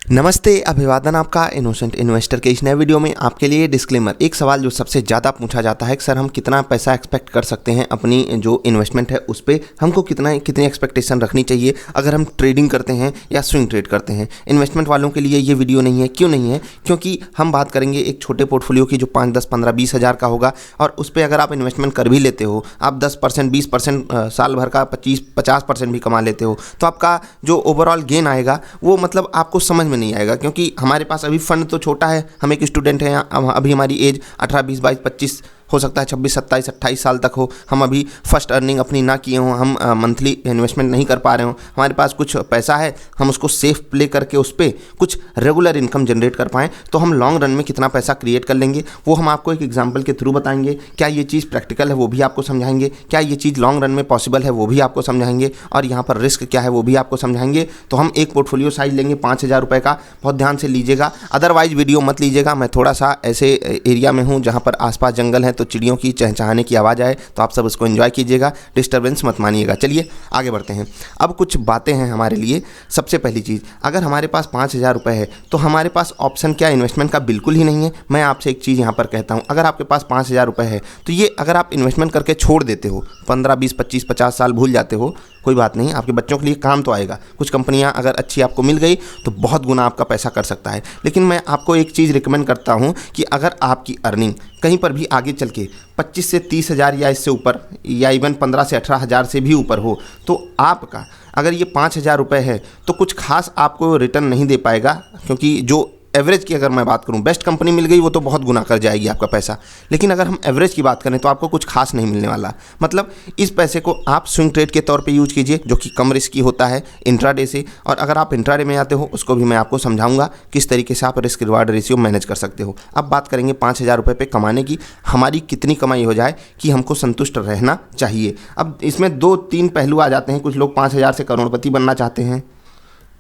नमस्ते, अभिवादन आपका इनोसेंट इन्वेस्टर के इस नए वीडियो में आपके लिए डिस्क्लेमर। एक सवाल जो सबसे ज़्यादा पूछा जाता है कि सर हम कितना पैसा एक्सपेक्ट कर सकते हैं अपनी जो इन्वेस्टमेंट है उस पर, हमको कितनी एक्सपेक्टेशन रखनी चाहिए अगर हम ट्रेडिंग करते हैं या स्विंग ट्रेड करते हैं। इन्वेस्टमेंट वालों के लिए ये वीडियो नहीं है। क्यों नहीं है? क्योंकि हम बात करेंगे एक छोटे पोर्टफोलियो की जो 5, 10, 15, 20 हज़ार का होगा, और उस पर अगर आप इन्वेस्टमेंट कर भी लेते हो, आप 10%, 20%, साल भर का 25-50% भी कमा लेते हो, तो आपका जो ओवरऑल गेन आएगा वो मतलब आपको समझ में नहीं आएगा। क्योंकि हमारे पास अभी फंड तो छोटा है, हम एक स्टूडेंट हैं, अभी हमारी एज 18, 20, 22, 25 हो सकता है, 26, 27, 28 साल तक हो, हम अभी फर्स्ट अर्निंग अपनी ना किए हों, हम मंथली इन्वेस्टमेंट नहीं कर पा रहे हों, हमारे पास कुछ पैसा है, हम उसको सेफ प्ले करके उस पर कुछ रेगुलर इनकम जनरेट कर पाएँ, तो हम लॉन्ग रन में कितना पैसा क्रिएट कर लेंगे वो हम आपको एक एग्जाम्पल के थ्रू बताएंगे। क्या ये चीज़ प्रैक्टिकल है वो भी आपको समझाएंगे, क्या ये चीज़ लॉन्ग रन में पॉसिबल है वो भी आपको समझाएंगे, और यहाँ पर रिस्क क्या है वो भी आपको समझाएंगे। तो हम एक पोर्टफोलियो साइज लेंगे 5,000 रुपये का, बहुत ध्यान से लीजिएगा, अदरवाइज वीडियो मत लीजिएगा। मैं थोड़ा सा ऐसे एरिया में हूँ जहाँ पर आसपास जंगल है, तो चिड़ियों की चहचहाने की आवाज़ आए तो आप सब उसको एंजॉय कीजिएगा, डिस्टर्बेंस मत मानिएगा। चलिए आगे बढ़ते हैं। अब कुछ बातें हैं हमारे लिए। सबसे पहली चीज़, अगर हमारे पास 5,000 रुपये है तो हमारे पास ऑप्शन क्या इन्वेस्टमेंट का बिल्कुल ही नहीं है। मैं आपसे एक चीज़ यहाँ पर कहता हूँ, अगर आपके पास 5,000 रुपये है तो ये अगर आप इन्वेस्टमेंट करके छोड़ देते हो, 15, 20, 25, 50 साल भूल जाते हो, कोई बात नहीं, आपके बच्चों के लिए काम तो आएगा। कुछ कंपनियां अगर अच्छी आपको मिल गई तो बहुत गुना आपका पैसा कर सकता है। लेकिन मैं आपको एक चीज़ रिकमेंड करता हूं कि अगर आपकी अर्निंग कहीं पर भी आगे चल के 25 से 30 हज़ार या इससे ऊपर, या इवन 15 से 18 हज़ार से भी ऊपर हो, तो आपका अगर ये 5,000 रुपये है तो कुछ खास आपको रिटर्न नहीं दे पाएगा। क्योंकि जो एवरेज की अगर मैं बात करूं, बेस्ट कंपनी मिल गई वो तो बहुत गुना कर जाएगी आपका पैसा, लेकिन अगर हम एवरेज की बात करें तो आपको कुछ खास नहीं मिलने वाला। मतलब इस पैसे को आप स्विंग ट्रेड के तौर पे यूज कीजिए, जो कि कम रिस्की होता है इंट्राडे से, और अगर आप इंट्राडे में आते हो उसको भी मैं आपको समझाऊंगा किस तरीके से आप रिस्क रिवार्ड रेशियो मैनेज कर सकते हो। अब बात करेंगे 5,000 रुपये पे कमाने की, हमारी कितनी कमाई हो जाए कि हमको संतुष्ट रहना चाहिए। अब इसमें 2-3 पहलू आ जाते हैं। कुछ लोग 5,000 से करोड़पति बनना चाहते हैं,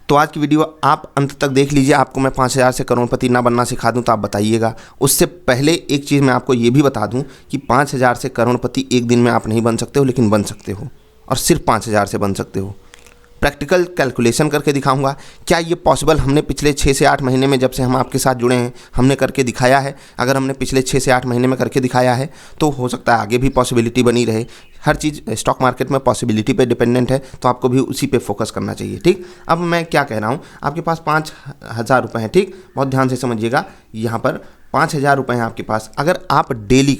तो आज की वीडियो आप अंत तक देख लीजिए। आपको मैं 5,000 से करोड़पति ना बनना सिखा दूं तो आप बताइएगा। उससे पहले एक चीज़ मैं आपको ये भी बता दूं कि 5,000 से करोड़पति एक दिन में आप नहीं बन सकते हो, लेकिन बन सकते हो, और सिर्फ 5,000 से बन सकते हो। प्रैक्टिकल कैलकुलेशन करके दिखाऊंगा। क्या ये पॉसिबल? हमने पिछले 6 से 8 महीने में, जब से हम आपके साथ जुड़े हैं, हमने करके दिखाया है। अगर हमने पिछले 6 से 8 महीने में करके दिखाया है तो हो सकता है आगे भी पॉसिबिलिटी बनी रहे। हर चीज़ स्टॉक मार्केट में पॉसिबिलिटी पे डिपेंडेंट है, तो आपको भी उसी पे फोकस करना चाहिए। ठीक, अब मैं क्या कह रहा हूँ, आपके पास 5,000 रुपये हैं। ठीक, बहुत ध्यान से समझिएगा। यहाँ पर 5,000 रुपये हैं आपके पास। अगर आप डेली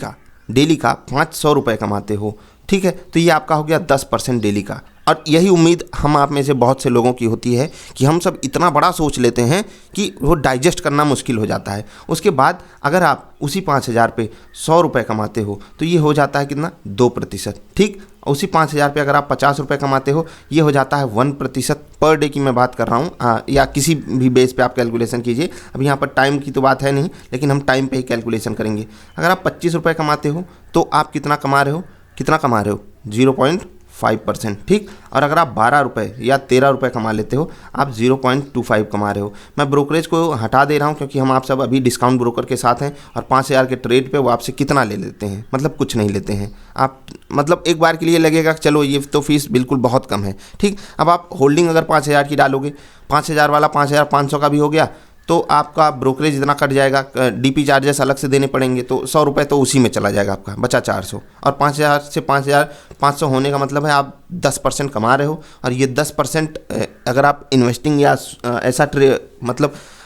का 500 रुपये कमाते हो, ठीक है, तो ये आपका हो गया 10% डेली का। और यही उम्मीद हम आप में से बहुत से लोगों की होती है कि हम सब इतना बड़ा सोच लेते हैं कि वो डाइजेस्ट करना मुश्किल हो जाता है। उसके बाद अगर आप उसी 5,000 पे 100 रुपये कमाते हो तो ये हो जाता है कितना? 2%। ठीक, उसी 5,000 पे अगर आप 50 रुपये कमाते हो, ये हो जाता है 1% पर डे की मैं बात कर रहा हूँ, या किसी भी बेस पे आप कैलकुलेशन कीजिए। अब यहाँ पर टाइम की तो बात है नहीं, लेकिन हम टाइम पे ही कैलकुलेशन करेंगे। अगर आप 25 रुपये कमाते हो तो आप कितना कमा रहे हो? 0.5%। ठीक, और अगर आप 12 रुपये या 13 रुपये कमा लेते हो, आप 0.25 कमा रहे हो। मैं ब्रोकरेज को हटा दे रहा हूँ क्योंकि हम आप सब अभी डिस्काउंट ब्रोकर के साथ हैं, और 5,000 के ट्रेड पे वो आपसे कितना ले लेते हैं? मतलब कुछ नहीं लेते हैं। आप मतलब एक बार के लिए लगेगा कि चलो ये तो फीस बिल्कुल बहुत कम है। ठीक, अब आप होल्डिंग अगर 5,000 की डालोगे, 5,000 वाला 5,500 का भी हो गया, तो आपका ब्रोकरेज इतना कट जाएगा, डीपी चार्जेस अलग से देने पड़ेंगे, तो 100 रुपये तो उसी में चला जाएगा, आपका बचा 400। और 5,000 से 5,500 होने का मतलब है आप 10% कमा रहे हो। और ये 10% अगर आप इन्वेस्टिंग या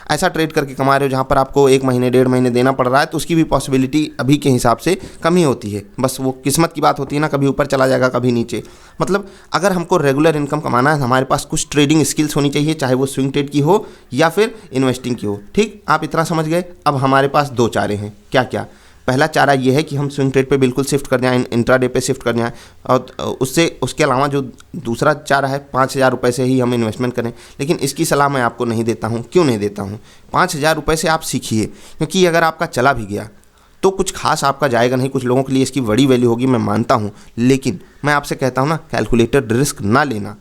ऐसा ट्रेड करके कमा रहे हो जहाँ पर आपको 1 महीने 1.5 महीने देना पड़ रहा है, तो उसकी भी पॉसिबिलिटी अभी के हिसाब से कम ही होती है। बस वो किस्मत की बात होती है ना, कभी ऊपर चला जाएगा कभी नीचे। मतलब अगर हमको रेगुलर इनकम कमाना है, हमारे पास कुछ ट्रेडिंग स्किल्स होनी चाहिए, चाहे वो स्विंग ट्रेड की हो या फिर इन्वेस्टिंग की हो। ठीक, आप इतना समझ गए। अब हमारे पास 2 चारे हैं। क्या क्या? पहला चारा ये है कि हम स्विंग ट्रेड पे बिल्कुल शिफ्ट कर जाएँ, इंट्राडे पे शिफ्ट कर जाएँ, और उसके अलावा जो दूसरा चारा है 5,000 रुपये से ही हम इन्वेस्टमेंट करें। लेकिन इसकी सलाह मैं आपको नहीं देता हूँ। क्यों नहीं देता हूँ? 5,000 रुपये से आप सीखिए, क्योंकि अगर आपका चला भी गया तो कुछ खास आपका जाएगा नहीं। कुछ लोगों के लिए इसकी बड़ी वैल्यू होगी, मैं मानता हूँ, लेकिन मैं आपसे कहता हूँ ना, कैलकुलेटेड रिस्क ना लेना।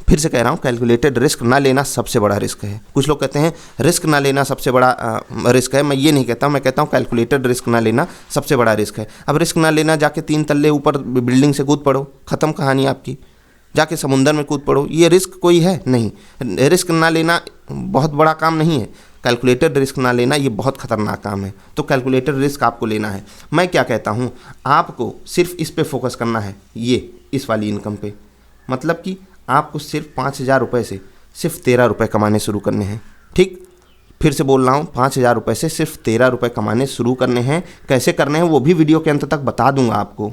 फिर से कह रहा हूँ, कैलकुलेटेड रिस्क ना लेना सबसे बड़ा रिस्क है। कुछ लोग कहते हैं रिस्क ना लेना सबसे बड़ा रिस्क है। मैं ये नहीं कहता हूँ, मैं कहता हूँ कैलकुलेटेड रिस्क ना लेना सबसे बड़ा रिस्क है। अब रिस्क ना लेना, जाके 3 तल्ले ऊपर बिल्डिंग से कूद पड़ो, ख़त्म कहानी आपकी। जाके समुंदर में कूद पड़ो, ये रिस्क कोई है नहीं। रिस्क ना लेना बहुत बड़ा काम नहीं है। कैलकुलेटेड रिस्क ना लेना ये बहुत खतरनाक काम है, तो कैलकुलेटेड रिस्क आपको लेना है। मैं क्या कहता हूँ, आपको सिर्फ इस पे फोकस करना है, ये इस वाली इनकम पे। मतलब कि आपको सिर्फ 5,000 रुपये से सिर्फ 13 रुपये कमाने शुरू करने हैं। ठीक, फिर से बोल रहा हूँ, 5,000 रुपये से सिर्फ 13 रुपये कमाने शुरू करने हैं। कैसे करने हैं वो भी वीडियो के अंत तक बता दूंगा आपको।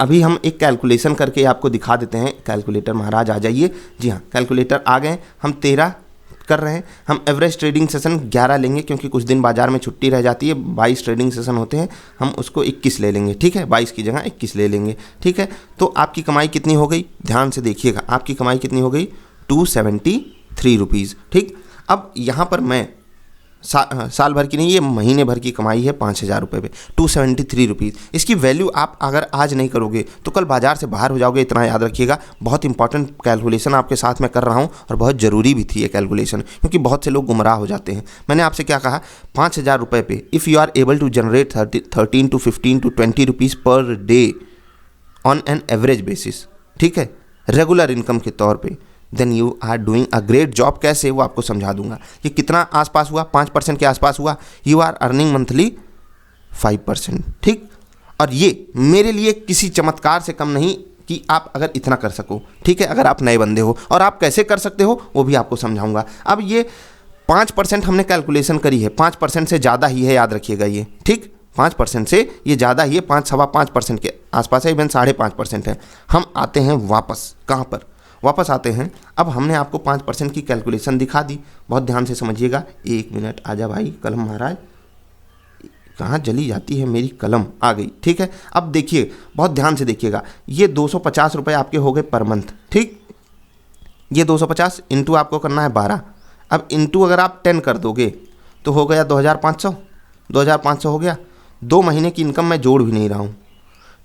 अभी हम एक कैलकुलेशन करके आपको दिखा देते हैं। कैलकुलेटर महाराज आ जाइए। जी हाँ, कैलकुलेटर आ गए। हम 13 कर रहे हैं। हम एवरेज ट्रेडिंग सेशन 11 लेंगे, क्योंकि कुछ दिन बाजार में छुट्टी रह जाती है। 22 ट्रेडिंग सेशन होते हैं, हम उसको 21 ले लेंगे। ठीक है, 22 की जगह 21 ले लेंगे। ठीक है, तो आपकी कमाई कितनी हो गई, ध्यान से देखिएगा। आपकी कमाई कितनी हो गई, 273 रुपीज़। ठीक, अब यहाँ पर मैं साल भर की नहीं, ये महीने भर की कमाई है 5,000 रुपये पे, 273 रुपीज़। इसकी वैल्यू आप अगर आज नहीं करोगे तो कल बाजार से बाहर हो जाओगे, इतना याद रखिएगा। बहुत इंपॉर्टेंट कैलकुलेशन आपके साथ में कर रहा हूँ और बहुत ज़रूरी भी थी ये कैलकुलेशन, क्योंकि बहुत से लोग गुमराह हो जाते हैं। मैंने आपसे क्या कहा, 5,000 रुपये पे if you are able to generate 13 to 15 to 20 rupees per day on an average basis, ठीक है, रेगुलर इनकम के तौर पे, then you are doing a great job. कैसे, वो आपको समझा दूंगा। ये कितना आसपास हुआ, 5% के आसपास हुआ। You are earning monthly 5%। ठीक, और ये मेरे लिए किसी चमत्कार से कम नहीं कि आप अगर इतना कर सको। ठीक है, अगर आप नए बंदे हो, और आप कैसे कर सकते हो वो भी आपको समझाऊंगा। अब ये 5% हमने कैलकुलेशन करी है, 5% से ज़्यादा ही है, याद रखिएगा ये। ठीक, 5% से ये ज़्यादा ही है, 5-5.5% के आसपास है, इवन 5.5% है। हम आते हैं वापस, कहाँ पर वापस आते हैं। अब हमने आपको 5% की कैलकुलेशन दिखा दी, बहुत ध्यान से समझिएगा। 1 मिनट, आजा भाई कलम महाराज, कहाँ जली जाती है मेरी कलम, आ गई। ठीक है, अब देखिए, बहुत ध्यान से देखिएगा। ये 250 रुपये आपके हो गए पर मंथ। ठीक, ये 250 इंटू आपको करना है 12। अब इंटू अगर आप 10 कर दोगे तो हो गया 2,500। 2,500 हो गया। 2 महीने की इनकम मैं जोड़ भी नहीं रहा हूँ।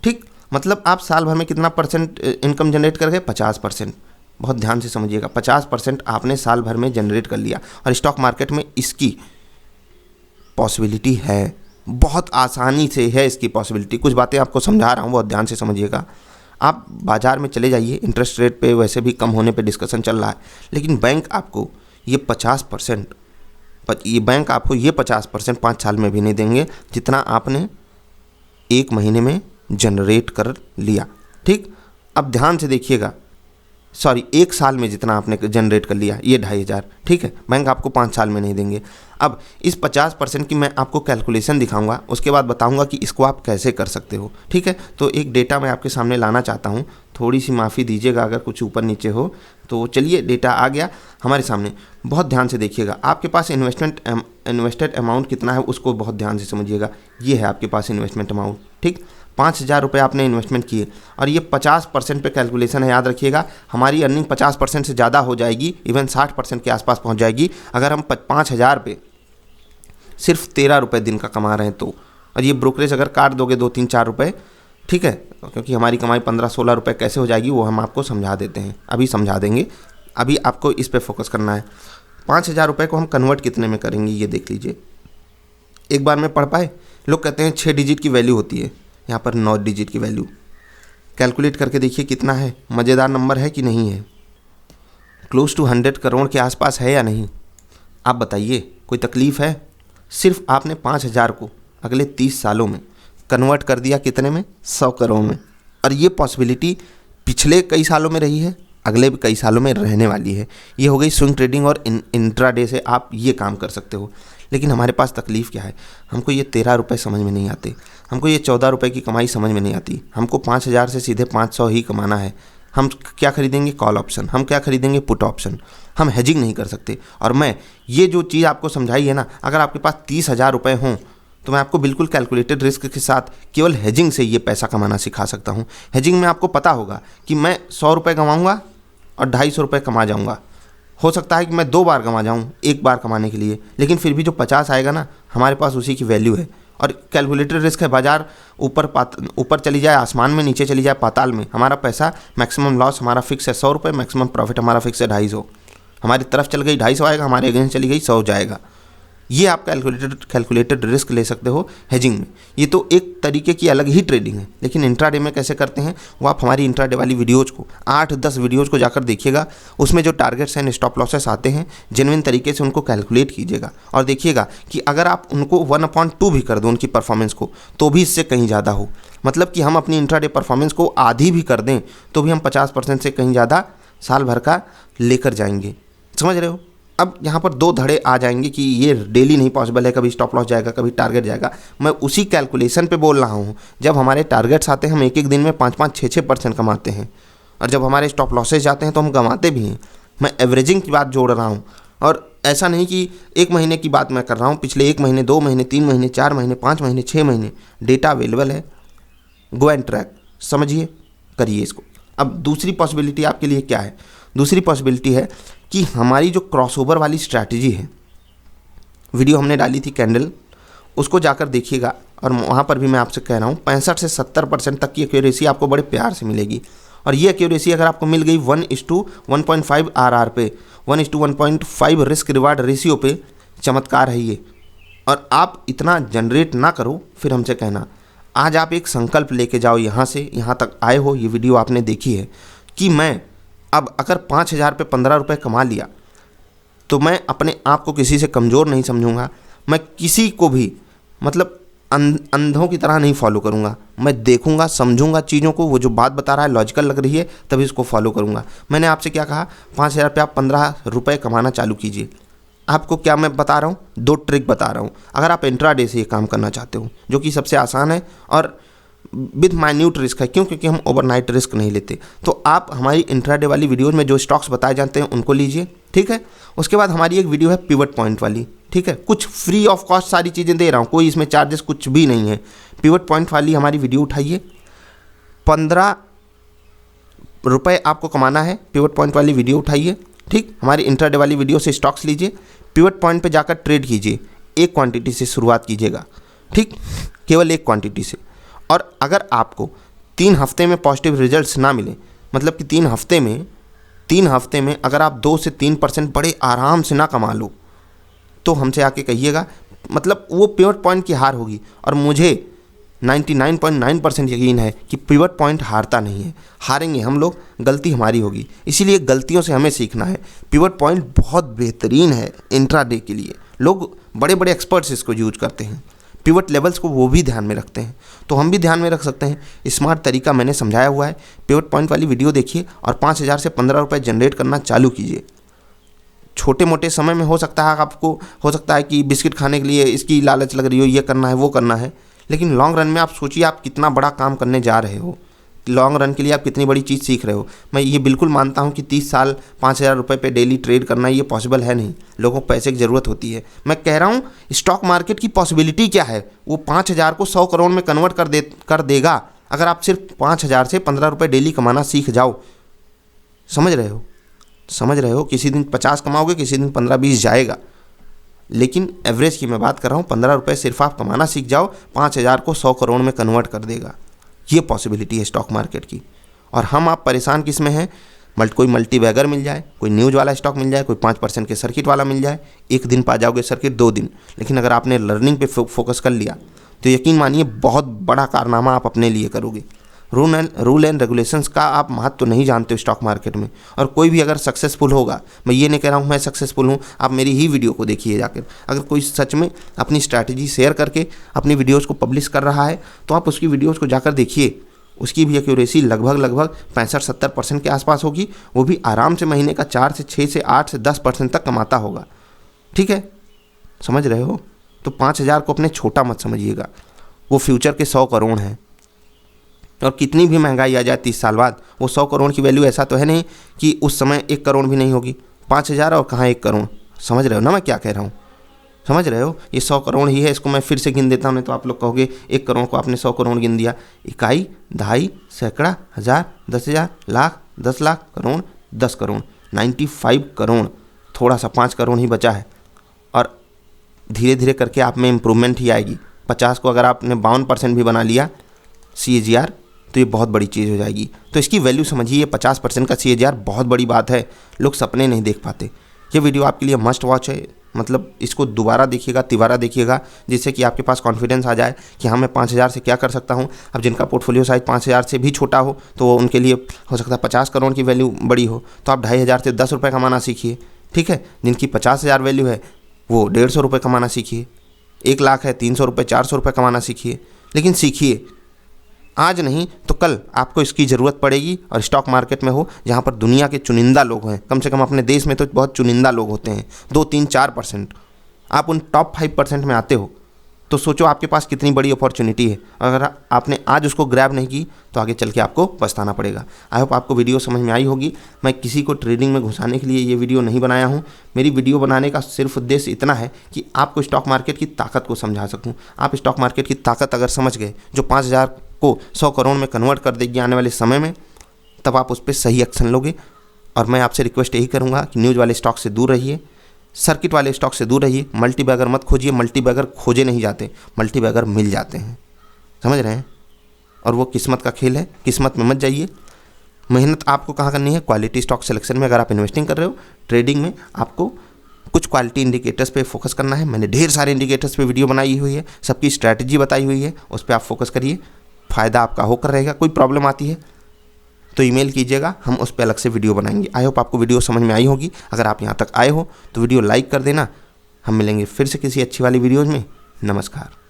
ठीक, मतलब आप साल भर में कितना परसेंट इनकम जनरेट कर गए, 50%। बहुत ध्यान से समझिएगा, 50% आपने साल भर में जनरेट कर लिया। और स्टॉक मार्केट में इसकी पॉसिबिलिटी है, बहुत आसानी से है इसकी पॉसिबिलिटी। कुछ बातें आपको समझा रहा हूँ, बहुत ध्यान से समझिएगा। आप बाज़ार में चले जाइए, इंटरेस्ट रेट पे वैसे भी कम होने पे डिस्कशन चल रहा है, लेकिन बैंक आपको ये 50%, ये बैंक आपको ये 50% 5 साल में भी नहीं देंगे, जितना आपने 1 महीने में जनरेट कर लिया। ठीक, अब ध्यान से देखिएगा, सॉरी 1 साल में जितना आपने जनरेट कर लिया, ये 2,500। ठीक है, बैंक आपको 5 साल में नहीं देंगे। अब इस 50% की मैं आपको कैलकुलेशन दिखाऊंगा, उसके बाद बताऊंगा कि इसको आप कैसे कर सकते हो। ठीक है, तो एक डेटा मैं आपके सामने लाना चाहता हूं, थोड़ी सी माफ़ी दीजिएगा अगर कुछ ऊपर नीचे हो। तो चलिए, डेटा आ गया हमारे सामने, बहुत ध्यान से देखिएगा। आपके पास इन्वेस्टेड अमाउंट कितना है उसको बहुत ध्यान से समझिएगा। ये है आपके पास इन्वेस्टमेंट अमाउंट। ठीक, 5,000 रुपये आपने इन्वेस्टमेंट किए, और ये 50% पे कैलकुलेशन है, याद रखिएगा। हमारी अर्निंग 50% से ज़्यादा हो जाएगी, इवन 60% के आसपास पहुंच जाएगी, अगर हम 5,000 पे सिर्फ 13 रुपये दिन का कमा रहे हैं तो। और ये ब्रोकरेज अगर काट दोगे 2, 3, 4 रुपये, ठीक है, क्योंकि हमारी कमाई 15-16 रुपये कैसे हो जाएगी वो हम आपको समझा देते हैं, अभी समझा देंगे। अभी आपको इस पर फोकस करना है। 5,000 रुपये को हम कन्वर्ट कितने में करेंगे ये देख लीजिए, एक बार में पढ़ पाए। लोग कहते हैं 6 डिजिट की वैल्यू होती है, यहाँ पर 9 डिजिट की वैल्यू। कैलकुलेट करके देखिए कितना है, मज़ेदार नंबर है कि नहीं है, क्लोज टू 100 करोड़ के आसपास है या नहीं, आप बताइए। कोई तकलीफ़ है? सिर्फ आपने 5,000 को अगले 30 सालों में कन्वर्ट कर दिया कितने में, 100 करोड़ में। और ये पॉसिबिलिटी पिछले कई सालों में रही है, अगले भी कई सालों में रहने वाली है। ये हो गई स्विंग ट्रेडिंग, और इंट्राडे से आप ये काम कर सकते हो। लेकिन हमारे पास तकलीफ़ क्या है, हमको ये 13 रुपये समझ में नहीं आते, हमको ये 14 रुपये की कमाई समझ में नहीं आती। हमको 5,000 से सीधे 500 ही कमाना है। हम क्या खरीदेंगे, कॉल ऑप्शन, हम क्या खरीदेंगे, पुट ऑप्शन। हम हेजिंग नहीं कर सकते। और मैं ये जो चीज़ आपको समझाई है ना, अगर आपके पास 30,000 रुपये हों तो मैं आपको बिल्कुल कैलकुलेटेड रिस्क के साथ केवल हेजिंग से ये पैसा कमाना सिखा सकता हूँ। हेजिंग में आपको पता होगा कि मैं 100 रुपये कमाऊँगा और 250 रुपये कमा जाऊँगा। हो सकता है कि मैं 2 बार कमा जाऊँ, 1 बार कमाने के लिए, लेकिन फिर भी जो 50 आएगा ना, हमारे पास उसी की वैल्यू है। और कैलकुलेटेड रिस्क है, बाजार ऊपर चली जाए आसमान में, नीचे चली जाए पाताल में, हमारा पैसा मैक्सिमम लॉस हमारा फिक्स है 100 रुपये, मैक्सिमम प्रॉफिट हमारा फिक्स है 250। हमारी तरफ चल गई 250 आएगा, हमारे अगेंस्ट चली गई 100 जाएगा। ये आप कैलकुलेटेड रिस्क ले सकते हो हेजिंग में। ये तो एक तरीके की अलग ही ट्रेडिंग है। लेकिन इंट्राडे में कैसे करते हैं वो आप हमारी इंट्राडे वाली वीडियोज़ को 8-10 वीडियोज़ को जाकर देखिएगा। उसमें जो टारगेट्स एंड स्टॉप लॉसेस आते हैं जेन्युइन तरीके से उनको कैलकुलेट कीजिएगा और देखिएगा कि अगर आप उनको 1/2 भी कर दो उनकी परफॉर्मेंस को तो भी इससे कहीं ज़्यादा हो। मतलब कि हम अपनी इंट्राडे परफॉर्मेंस को आधी भी कर दें तो भी हम 50% से कहीं ज़्यादा साल भर का लेकर जाएंगे। समझ रहे हो। अब यहाँ पर 2 धड़े आ जाएंगे कि ये डेली नहीं पॉसिबल है, कभी स्टॉप लॉस जाएगा, कभी टारगेट जाएगा। मैं उसी कैलकुलेशन पे बोल रहा हूँ। जब हमारे टारगेट्स आते हैं हम एक दिन में 5-5, 6-6% कमाते हैं और जब हमारे स्टॉप लॉसेज जाते हैं तो हम गंवाते भी हैं। मैं एवरेजिंग की बात जोड़ रहा हूँ और ऐसा नहीं कि 1 महीने की बात मैं कर रहा हूँ। पिछले 1 महीने, 2 महीने, 3 महीने, 4 महीने, 5 महीने, 6 महीने डेटा अवेलेबल है। गो एंड ट्रैक, समझिए, करिए इसको। अब दूसरी पॉसिबिलिटी आपके लिए क्या है? दूसरी पॉसिबिलिटी है कि हमारी जो क्रॉसओवर वाली स्ट्रैटेजी है, वीडियो हमने डाली थी कैंडल, उसको जाकर देखिएगा और वहाँ पर भी मैं आपसे कह रहा हूँ 65 से 70% तक की एक्यूरेसी आपको बड़े प्यार से मिलेगी। और ये एक्यूरेसी अगर आपको मिल गई 1:1.5 RR पे, 1:1.5 रिस्क रिवार्ड रेशियो पे, चमत्कार है ये। और आप इतना जनरेट ना करो फिर हमसे कहना। आज आप एक संकल्प लेके जाओ, यहाँ से यहाँ तक आए हो, ये वीडियो आपने देखी है कि मैं अब अगर 5,000 पे 15 रुपये कमा लिया तो मैं अपने आप को किसी से कमज़ोर नहीं समझूंगा। मैं किसी को भी मतलब अंधों की तरह नहीं फॉलो करूंगा। मैं देखूंगा, समझूंगा चीज़ों को, वो जो बात बता रहा है लॉजिकल लग रही है तभी इसको फॉलो करूंगा। मैंने आपसे क्या कहा? 5,000 पे आप 15 रुपये कमाना चालू कीजिए। आपको क्या मैं बता रहा हूँ? 2 ट्रिक बता रहा हूँ। अगर आप इंट्राडे से ये काम करना चाहते हो जो कि सबसे आसान है और विथ माइन्यूट रिस्क है, क्यों? क्योंकि हम ओवरनाइट रिस्क नहीं लेते, तो आप हमारी इंट्राडे वाली वीडियोज़ में जो स्टॉक्स बताए जाते हैं उनको लीजिए, ठीक है। उसके बाद हमारी एक वीडियो है पिवट पॉइंट वाली, ठीक है। कुछ फ्री ऑफ कॉस्ट सारी चीज़ें दे रहा हूँ, कोई इसमें चार्जेस कुछ भी नहीं है। पिवट पॉइंट वाली हमारी वीडियो उठाइए, 15 रुपये आपको कमाना है। पिवट पॉइंट वाली वीडियो उठाइए, ठीक। हमारी इंट्राडे वाली वीडियो से स्टॉक्स लीजिए, पिवट पॉइंट पे जाकर ट्रेड कीजिए। एक क्वांटिटी से शुरुआत कीजिएगा, ठीक, केवल एक क्वांटिटी से। और अगर आपको 3 हफ्ते में पॉजिटिव रिजल्ट्स ना मिले, मतलब कि 3 हफ्ते में अगर आप 2 से 3% बड़े आराम से ना कमा लो तो हमसे आके कहिएगा। मतलब वो पिवट पॉइंट की हार होगी और मुझे 99.9% यकीन है कि पिवट पॉइंट हारता नहीं है। हारेंगे हम लोग, गलती हमारी होगी, इसीलिए गलतियों से हमें सीखना है। पिवट पॉइंट बहुत बेहतरीन है इंट्राडे के लिए, लोग बड़े बड़े एक्सपर्ट्स इसको यूज करते हैं। पिवट लेवल्स को वो भी ध्यान में रखते हैं, तो हम भी ध्यान में रख सकते हैं। स्मार्ट तरीका मैंने समझाया हुआ है। पिवट पॉइंट वाली वीडियो देखिए और 5,000 से 15 रुपये जनरेट करना चालू कीजिए। छोटे मोटे समय में हो सकता है आपको, हो सकता है कि बिस्किट खाने के लिए इसकी लालच लग रही हो, ये करना है वो करना है, लेकिन लॉन्ग रन में आप सोचिए आप कितना बड़ा काम करने जा रहे हो। लॉन्ग रन के लिए आप कितनी बड़ी चीज़ सीख रहे हो। मैं ये बिल्कुल मानता हूँ कि 30 साल 5,000 रुपये पे डेली ट्रेड करना ये पॉसिबल है नहीं, लोगों को पैसे की ज़रूरत होती है। मैं कह रहा हूँ स्टॉक मार्केट की पॉसिबिलिटी क्या है, वो 5,000 को 100 करोड़ में कन्वर्ट कर देगा अगर आप सिर्फ 5,000 से 15 रुपये डेली कमाना सीख जाओ। समझ रहे हो। किसी दिन 50 कमाओगे, किसी दिन 15-20 जाएगा, लेकिन एवरेज की मैं बात कर रहा हूँ। 15 रुपये सिर्फ आप कमाना सीख जाओ, 5,000 को 100 करोड़ में कन्वर्ट कर देगा। ये पॉसिबिलिटी है स्टॉक मार्केट की। और हम आप परेशान किस में हैं? कोई मल्टी बैगर मिल जाए, कोई न्यूज़ वाला स्टॉक मिल जाए, कोई 5% के सर्किट वाला मिल जाए। एक दिन पा जाओगे सर्किट, 2 दिन, लेकिन अगर आपने लर्निंग पे फोकस कर लिया तो यकीन मानिए बहुत बड़ा कारनामा आप अपने लिए करोगे। रूल एंड रेगुलेशंस का आप महत्व तो नहीं जानते हो स्टॉक मार्केट में। और कोई भी अगर सक्सेसफुल होगा, मैं ये नहीं कह रहा हूँ मैं सक्सेसफुल हूँ, आप मेरी ही वीडियो को देखिए जाकर। अगर कोई सच में अपनी स्ट्रैटेजी शेयर करके अपनी वीडियोज़ को पब्लिश कर रहा है तो आप उसकी वीडियोज़ को जाकर देखिए। उसकी भी एक्यूरेसी लगभग 65-70% के आसपास होगी। वो भी आराम से महीने का 4 से 6 से 8 से 10% तक कमाता होगा, ठीक है। समझ रहे हो। तो 5,000 को अपने छोटा मत समझिएगा, वो फ्यूचर के 100 करोड़ हैं। और कितनी भी महंगाई आ जाए 30 साल बाद, वो 100 करोड़ की वैल्यू ऐसा तो है नहीं कि उस समय 1 करोड़ भी नहीं होगी। 5,000 और कहाँ 1 करोड़। समझ रहे हो ना मैं क्या कह रहा हूँ? समझ रहे हो। ये 100 करोड़ ही है। इसको मैं फिर से गिन देता हूँ, नहीं तो आप लोग कहोगे 1 करोड़ को आपने 100 करोड़ गिन दिया। इकाई, दहाई, सैकड़ा, हज़ार, 10,000, लाख, 10 लाख, करोड़, 10 करोड़, 95 करोड़। थोड़ा सा 5 करोड़ ही बचा है और धीरे धीरे करके आप में इम्प्रूवमेंट ही आएगी। 50 को अगर आपने 52% भी बना लिया CAGR तो ये बहुत बड़ी चीज़ हो जाएगी। तो इसकी वैल्यू समझिए। 50% का CAGR बहुत बड़ी बात है, लोग सपने नहीं देख पाते। ये वीडियो आपके लिए मस्ट वॉच है। मतलब इसको दोबारा देखिएगा, तिबारा देखिएगा, जिससे कि आपके पास कॉन्फिडेंस आ जाए कि हाँ मैं 5,000 से क्या कर सकता हूँ। अब जिनका पोर्टफोलियो साइज 5,000 से भी छोटा हो तो उनके लिए हो सकता है 50 करोड़ की वैल्यू बड़ी हो, तो आप 2,500 से 10 रुपये कमाना सीखिए, ठीक है। जिनकी 50,000 वैल्यू है वो 150 रुपये कमाना सीखिए, 1 लाख है 300 रुपये 400 रुपये कमाना सीखिए, लेकिन सीखिए। आज नहीं तो कल आपको इसकी ज़रूरत पड़ेगी। और स्टॉक मार्केट में हो जहाँ पर दुनिया के चुनिंदा लोग हैं, कम से कम अपने देश में तो बहुत चुनिंदा लोग होते हैं, 2-3-4%, आप उन टॉप 5% में आते हो, तो सोचो आपके पास कितनी बड़ी अपॉर्चुनिटी है। अगर आपने आज उसको ग्रैब नहीं की तो आगे चल के आपको पछताना पड़ेगा। आई होप आपको वीडियो समझ में आई होगी। मैं किसी को ट्रेडिंग में घुसाने के लिए ये वीडियो नहीं बनाया हूँ। मेरी वीडियो बनाने का सिर्फ उद्देश्य इतना है कि आपको स्टॉक मार्केट की ताकत को समझा सकूँ। आप स्टॉक मार्केट की ताकत अगर समझ गए, जो 5,000 को 100 करोड़ में कन्वर्ट कर देगी आने वाले समय में, तब आप उस पर सही एक्शन लोगे। और मैं आपसे रिक्वेस्ट यही करूँगा कि न्यूज़ वाले स्टॉक से दूर रहिए, सर्किट वाले स्टॉक से दूर रहिए, मल्टी बैगर मत खोजिए। मल्टी बैगर खोजे नहीं जाते, मल्टी बैगर मिल जाते हैं, समझ रहे हैं। और वो किस्मत का खेल है, किस्मत में मत जाइए। मेहनत आपको कहाँ करनी है? क्वालिटी स्टॉक सिलेक्शन में। अगर आप इन्वेस्टिंग कर रहे हो, ट्रेडिंग में आपको कुछ क्वालिटी इंडिकेटर्स पे फोकस करना है। मैंने ढेर सारे इंडिकेटर्स पे वीडियो बनाई हुई है, सबकी स्ट्रैटेजी बताई हुई है, उस पर आप फोकस करिए, फ़ायदा आपका होकर रहेगा। कोई प्रॉब्लम आती है तो ईमेल कीजिएगा, हम उस पर अलग से वीडियो बनाएंगे। आई होप आपको वीडियो समझ में आई होगी। अगर आप यहाँ तक आए हो तो वीडियो लाइक कर देना। हम मिलेंगे फिर से किसी अच्छी वाली वीडियोज़ में। नमस्कार।